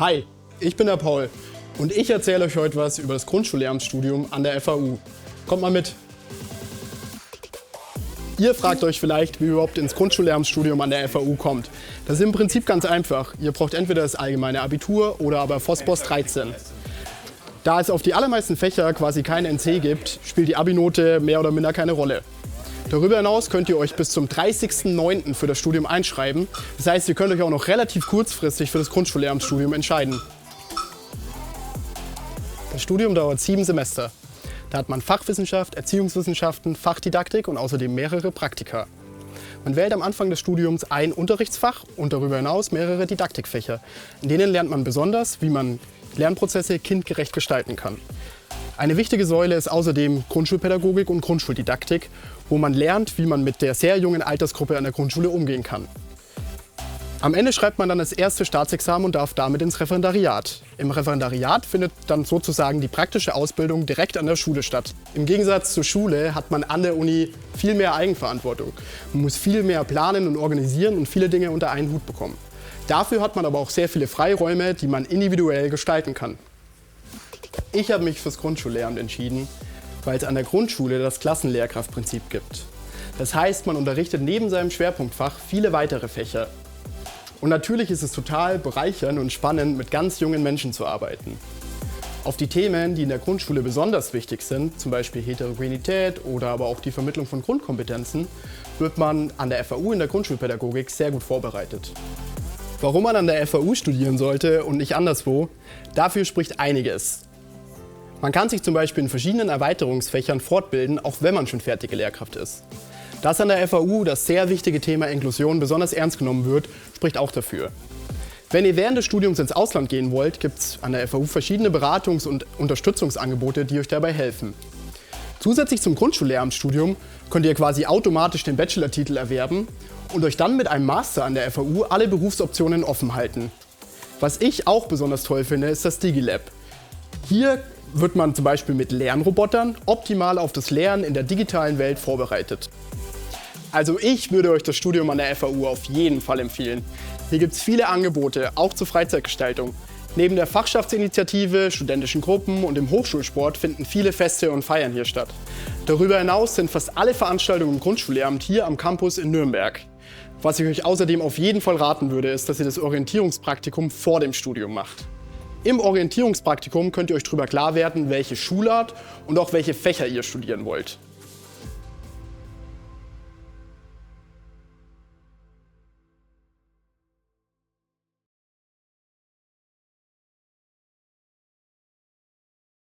Hi, ich bin der Paul und ich erzähle euch heute was über das Grundschullehramtsstudium an der FAU. Kommt mal mit! Ihr fragt euch vielleicht, wie ihr überhaupt ins Grundschullehramtsstudium an der FAU kommt. Das ist im Prinzip ganz einfach. Ihr braucht entweder das allgemeine Abitur oder aber Phosphos 13. Da es auf die allermeisten Fächer quasi kein NC gibt, spielt die Abi-Note mehr oder minder keine Rolle. Darüber hinaus könnt ihr euch bis zum 30.09. für das Studium einschreiben. Das heißt, ihr könnt euch auch noch relativ kurzfristig für das Grundschullehramtsstudium entscheiden. Das Studium dauert 7 Semester. Da hat man Fachwissenschaft, Erziehungswissenschaften, Fachdidaktik und außerdem mehrere Praktika. Man wählt am Anfang des Studiums ein Unterrichtsfach und darüber hinaus mehrere Didaktikfächer. In denen lernt man besonders, wie man Lernprozesse kindgerecht gestalten kann. Eine wichtige Säule ist außerdem Grundschulpädagogik und Grundschuldidaktik, wo man lernt, wie man mit der sehr jungen Altersgruppe an der Grundschule umgehen kann. Am Ende schreibt man dann das erste Staatsexamen und darf damit ins Referendariat. Im Referendariat findet dann sozusagen die praktische Ausbildung direkt an der Schule statt. Im Gegensatz zur Schule hat man an der Uni viel mehr Eigenverantwortung. Man muss viel mehr planen und organisieren und viele Dinge unter einen Hut bekommen. Dafür hat man aber auch sehr viele Freiräume, die man individuell gestalten kann. Ich habe mich fürs Grundschullehramt entschieden, weil es an der Grundschule das Klassenlehrkraftprinzip gibt. Das heißt, man unterrichtet neben seinem Schwerpunktfach viele weitere Fächer. Und natürlich ist es total bereichernd und spannend, mit ganz jungen Menschen zu arbeiten. Auf die Themen, die in der Grundschule besonders wichtig sind, zum Beispiel Heterogenität oder aber auch die Vermittlung von Grundkompetenzen, wird man an der FAU in der Grundschulpädagogik sehr gut vorbereitet. Warum man an der FAU studieren sollte und nicht anderswo, dafür spricht einiges. Man kann sich zum Beispiel in verschiedenen Erweiterungsfächern fortbilden, auch wenn man schon fertige Lehrkraft ist. Dass an der FAU das sehr wichtige Thema Inklusion besonders ernst genommen wird, spricht auch dafür. Wenn ihr während des Studiums ins Ausland gehen wollt, gibt es an der FAU verschiedene Beratungs- und Unterstützungsangebote, die euch dabei helfen. Zusätzlich zum Grundschullehramtsstudium könnt ihr quasi automatisch den Bachelor-Titel erwerben und euch dann mit einem Master an der FAU alle Berufsoptionen offen halten. Was ich auch besonders toll finde, ist das DigiLab. Hier wird man zum Beispiel mit Lernrobotern optimal auf das Lernen in der digitalen Welt vorbereitet. Also ich würde euch das Studium an der FAU auf jeden Fall empfehlen. Hier gibt es viele Angebote, auch zur Freizeitgestaltung. Neben der Fachschaftsinitiative, studentischen Gruppen und dem Hochschulsport finden viele Feste und Feiern hier statt. Darüber hinaus sind fast alle Veranstaltungen im Grundschullehramt hier am Campus in Nürnberg. Was ich euch außerdem auf jeden Fall raten würde, ist, dass ihr das Orientierungspraktikum vor dem Studium macht. Im Orientierungspraktikum könnt ihr euch darüber klar werden, welche Schulart und auch welche Fächer ihr studieren wollt.